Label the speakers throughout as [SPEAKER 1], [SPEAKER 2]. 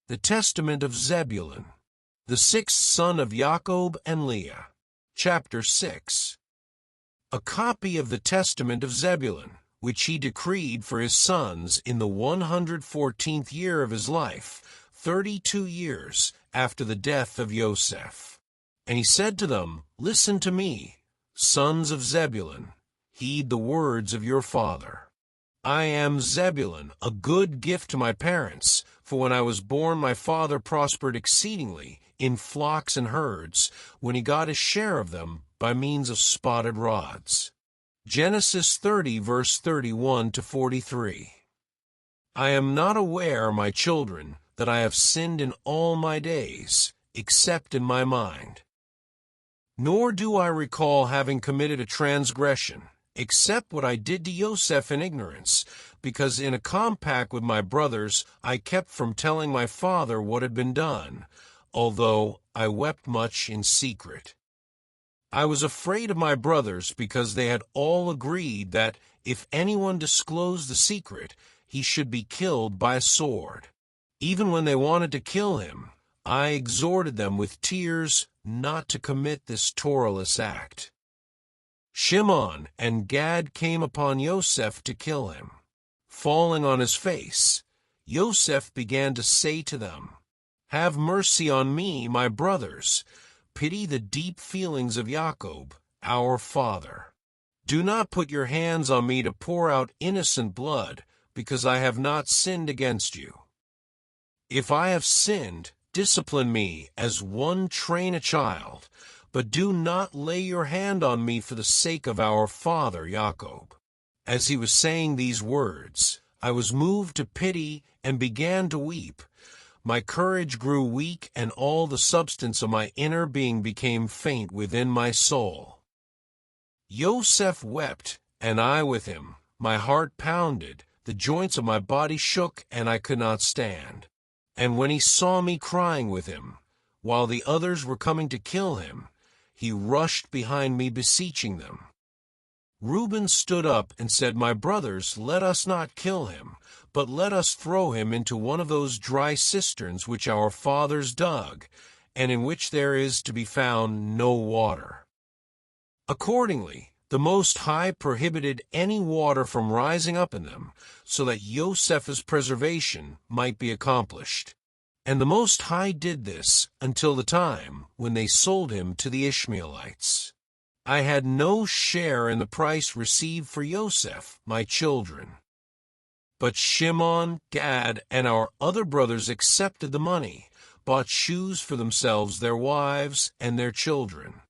[SPEAKER 1] The Testament of Zebulun, the sixth son of Jacob and Leah. Chapter 6. A copy of the Testament of Zebulun, which he decreed for his sons in the 114th year of his life, 32 years after the death of Joseph. And he said to them, Listen to me, sons of Zebulun, heed the words of your father. I am Zebulun, a good gift to my parents, for when I was born my father prospered exceedingly in flocks and herds, when he got his share of them by means of spotted rods. Genesis 30, verse 31 to 43. I am not aware, my children, that I have sinned in all my days, except in my mind. Nor do I recall having committed a transgression, except what I did to Joseph in ignorance, because in a compact with my brothers I kept from telling my father what had been done, although I wept much in secret. I was afraid of my brothers because they had all agreed that if anyone disclosed the secret, he should be killed by a sword. Even when they wanted to kill him, I exhorted them with tears not to commit this Torahless act. Shimon and Gad came upon Joseph to kill him. Falling on his face, Joseph began to say to them, Have mercy on me, my brothers. Pity the deep feelings of Jacob, our father. Do not put your hands on me to pour out innocent blood, because I have not sinned against you. If I have sinned, discipline me as one train a child, but do not lay your hand on me for the sake of our father Jacob. As he was saying these words, I was moved to pity and began to weep. My courage grew weak, and all the substance of my inner being became faint within my soul. Joseph wept, and I with him. My heart pounded, the joints of my body shook, and I could not stand. And when he saw me crying with him, while the others were coming to kill him, he rushed behind me beseeching them. Reuben stood up and said, My brothers, let us not kill him, but let us throw him into one of those dry cisterns which our fathers dug, and in which there is to be found no water. Accordingly, the Most High prohibited any water from rising up in them, so that Joseph's preservation might be accomplished. And the Most High did this until the time when they sold him to the Ishmaelites. I had no share in the price received for Joseph, my children. But Shimon, Gad, and our other brothers accepted the money, bought shoes for themselves, their wives, and their children.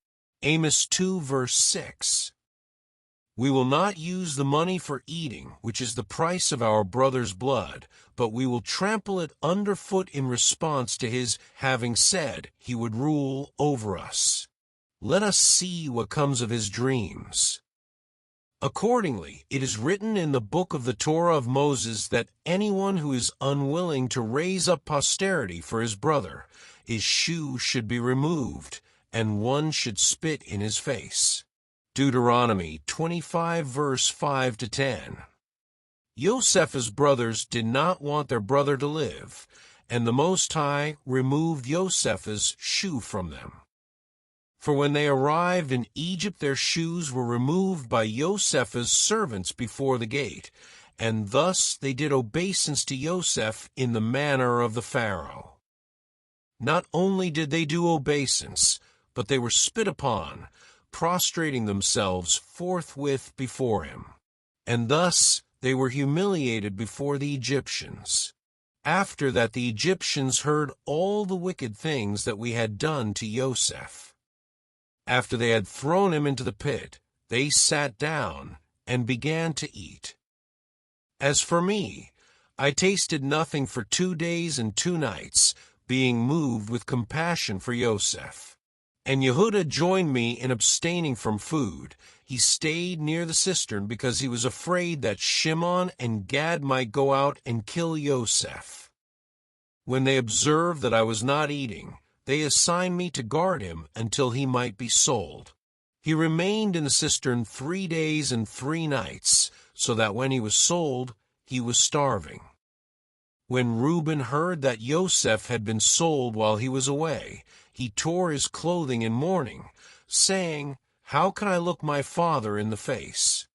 [SPEAKER 1] Amos 2, verse 6. We will not use the money for eating, which is the price of our brother's blood, but we will trample it underfoot in response to his having said he would rule over us. Let us see what comes of his dreams. Accordingly, it is written in the book of the Torah of Moses that anyone who is unwilling to raise up posterity for his brother, his shoe should be removed, and one should spit in his face. Deuteronomy 25, verse 5 to 10. Joseph's brothers did not want their brother to live, and the Most High removed Joseph's shoe from them. For when they arrived in Egypt, their shoes were removed by Joseph's servants before the gate, and thus they did obeisance to Joseph in the manner of the Pharaoh. Not only did they do obeisance, but they were spit upon, prostrating themselves forthwith before him. And thus they were humiliated before the Egyptians. After that the Egyptians heard all the wicked things that we had done to Joseph. After they had thrown him into the pit, they sat down and began to eat. As for me, I tasted nothing for 2 days and 2 nights, being moved with compassion for Joseph. And Yehuda joined me in abstaining from food. He stayed near the cistern because he was afraid that Shimon and Gad might go out and kill Joseph. When they observed that I was not eating, they assigned me to guard him until he might be sold. He remained in the cistern 3 days and 3 nights, so that when he was sold, he was starving. When Reuben heard that Joseph had been sold while he was away, he tore his clothing in mourning, saying, "How can I look my father in the face?"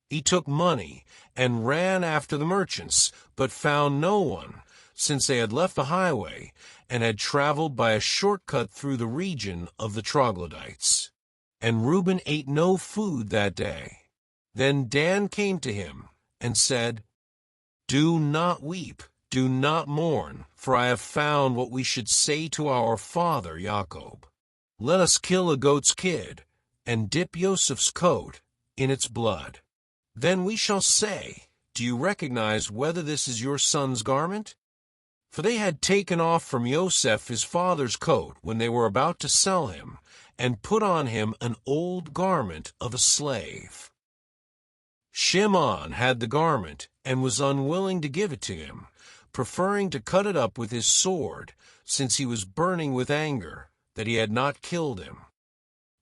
[SPEAKER 1] He took money and ran after the merchants, but found no one, since they had left the highway and had traveled by a shortcut through the region of the troglodytes. And Reuben ate no food that day. Then Dan came to him and said, "Do not weep, do not mourn, for I have found what we should say to our father Jacob. Let us kill a goat's kid and dip Joseph's coat in its blood. Then we shall say, 'Do you recognize whether this is your son's garment?'" For they had taken off from Joseph his father's coat when they were about to sell him, and put on him an old garment of a slave. Shimon had the garment and was unwilling to give it to him, preferring to cut it up with his sword, since he was burning with anger that he had not killed him.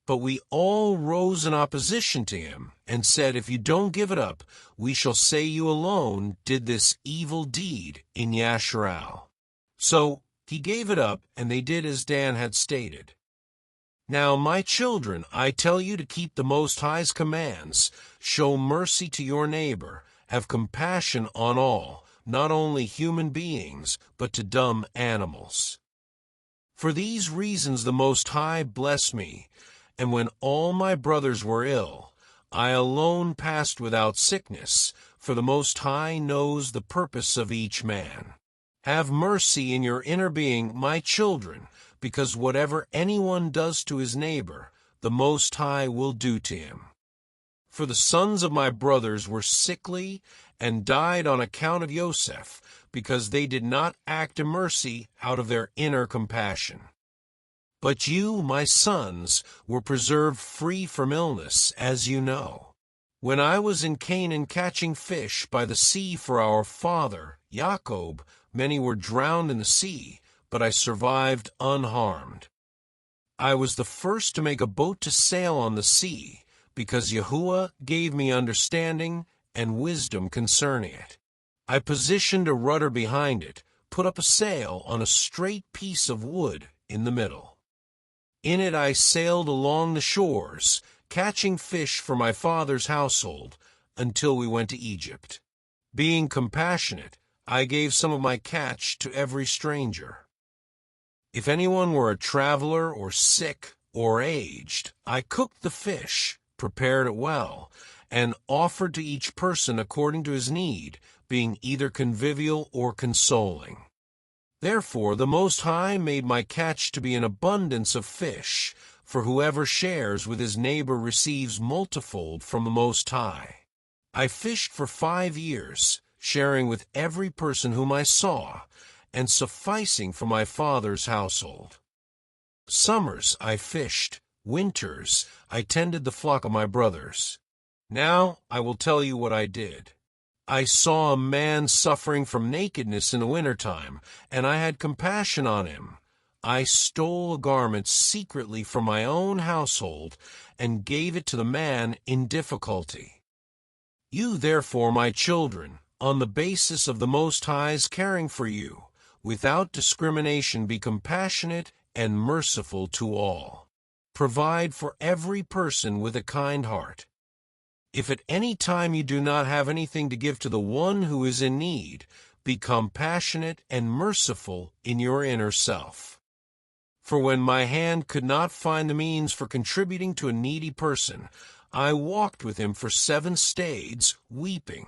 [SPEAKER 1] But we all rose in opposition to him and said, "If you don't give it up, we shall say you alone did this evil deed in Yasharal." So he gave it up, and they did as Dan had stated. Now, my children, I tell you to keep the Most High's commands, show mercy to your neighbor, have compassion on all, not only human beings, but to dumb animals. For these reasons the Most High blessed me, and when all my brothers were ill, I alone passed without sickness, for the Most High knows the purpose of each man. Have mercy in your inner being, my children, because whatever anyone does to his neighbor, the Most High will do to him. For the sons of my brothers were sickly and died on account of Joseph, because they did not act in mercy out of their inner compassion. But you, my sons, were preserved free from illness, as you know. When I was in Canaan catching fish by the sea for our father, Jacob, many were drowned in the sea, but I survived unharmed. I was the first to make a boat to sail on the sea, because Yahuwah gave me understanding and wisdom concerning it. I positioned a rudder behind it, put up a sail on a straight piece of wood in the middle. In it I sailed along the shores, catching fish for my father's household, until we went to Egypt. Being compassionate, I gave some of my catch to every stranger. If anyone were a traveler or sick or aged, I cooked the fish, prepared it well, and offered to each person according to his need, being either convivial or consoling. Therefore the Most High made my catch to be an abundance of fish, for whoever shares with his neighbor receives multifold from the Most High. I fished for 5 years, sharing with every person whom I saw, and sufficing for my father's household. Summers I fished, winters I tended the flock of my brothers. Now I will tell you what I did. I saw a man suffering from nakedness in the wintertime, and I had compassion on him. I stole a garment secretly from my own household and gave it to the man in difficulty. You, therefore, my children, on the basis of the Most High's caring for you, without discrimination be compassionate and merciful to all. Provide for every person with a kind heart. If at any time you do not have anything to give to the one who is in need, be compassionate and merciful in your inner self. For when my hand could not find the means for contributing to a needy person, I walked with him for 7 stades, weeping.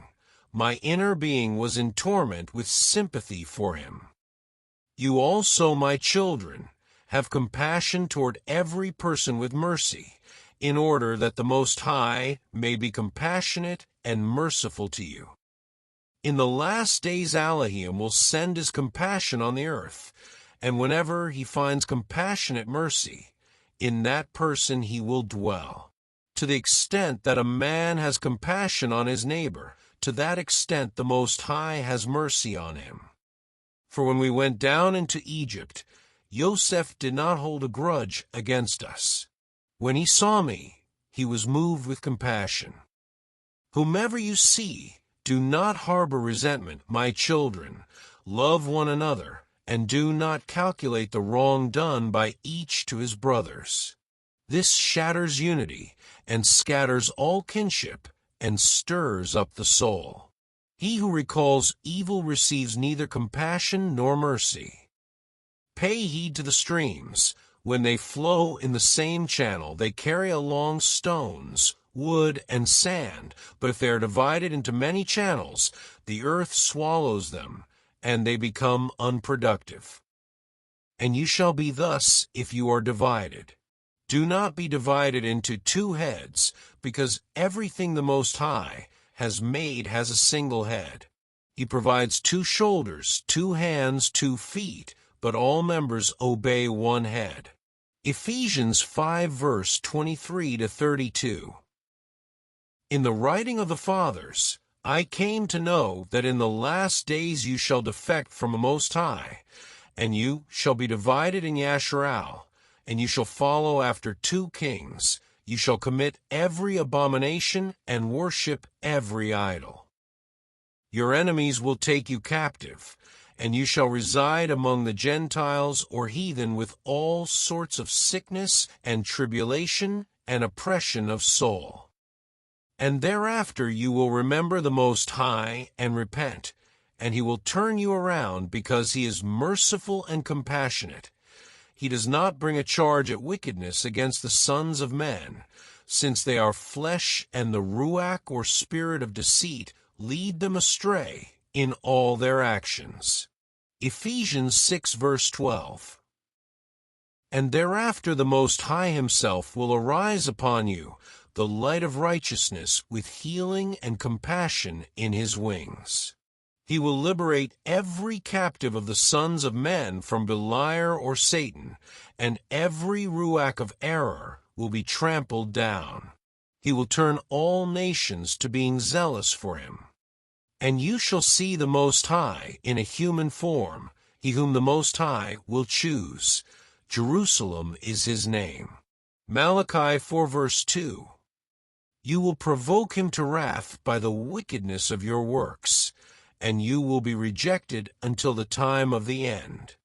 [SPEAKER 1] My inner being was in torment with sympathy for him. You also, my children, have compassion toward every person with mercy, in order that the Most High may be compassionate and merciful to you. In the last days Elohim will send his compassion on the earth, and whenever he finds compassionate mercy, in that person he will dwell. To the extent that a man has compassion on his neighbor, to that extent the Most High has mercy on him. For when we went down into Egypt, Joseph did not hold a grudge against us. When he saw me, he was moved with compassion. Whomever you see, Do not harbor resentment, my children. Love one another, and do not calculate the wrong done by each to his brothers. This shatters unity, and scatters all kinship, and stirs up the soul. He who recalls evil receives neither compassion nor mercy. Pay heed to the streams. When they flow in the same channel, they carry along stones, wood, and sand, but if they are divided into many channels, the earth swallows them, and they become unproductive. And you shall be thus if you are divided. Do not be divided into two heads, because everything the Most High has made has a single head. He provides 2 shoulders, 2 hands, 2 feet, but all members obey one head. Ephesians 5 verse 23-32. In the writing of the fathers, I came to know that in the last days you shall defect from the Most High, and you shall be divided in Yasharal, and you shall follow after 2 kings. You shall commit every abomination and worship every idol. Your enemies will take you captive, and you shall reside among the Gentiles or heathen with all sorts of sickness and tribulation and oppression of soul. And thereafter you will remember the Most High and repent, and he will turn you around because he is merciful and compassionate. He does not bring a charge at wickedness against the sons of men, since they are flesh, and the ruach or spirit of deceit lead them astray in all their actions. Ephesians 6 verse 12. And thereafter the Most High himself will arise upon you, the light of righteousness, with healing and compassion in his wings. He will liberate every captive of the sons of men from Beliar or Satan, and every ruach of error will be trampled down. He will turn all nations to being zealous for him. And you shall see the Most High in a human form, he whom the Most High will choose. Jerusalem is his name. Malachi 4 verse 2. You will provoke him to wrath by the wickedness of your works, and you will be rejected until the time of the end.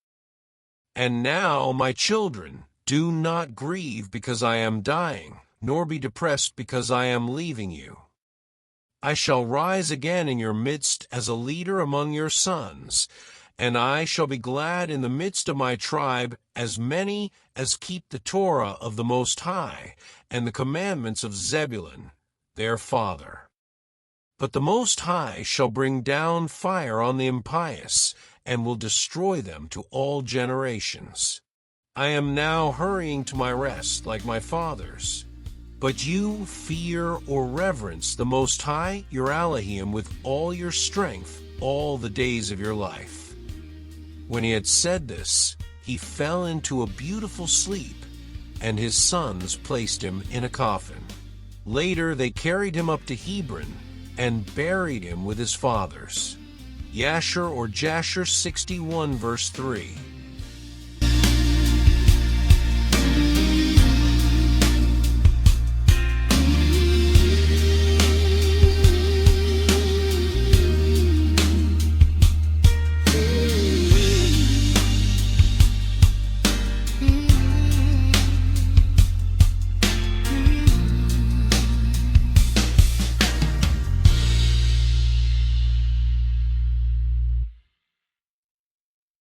[SPEAKER 1] And now, my children, do not grieve because I am dying, nor be depressed because I am leaving you. I shall rise again in your midst as a leader among your sons, and I shall be glad in the midst of my tribe, as many as keep the Torah of the Most High and the commandments of Zebulun, their father. But the Most High shall bring down fire on the impious, and will destroy them to all generations. I am now hurrying to my rest like my fathers. But you fear or reverence the Most High, your Elohim, with all your strength all the days of your life. When he had said this, he fell into a beautiful sleep, and his sons placed him in a coffin. Later they carried him up to Hebron and buried him with his fathers. Yasher or Jasher 61 verse 3.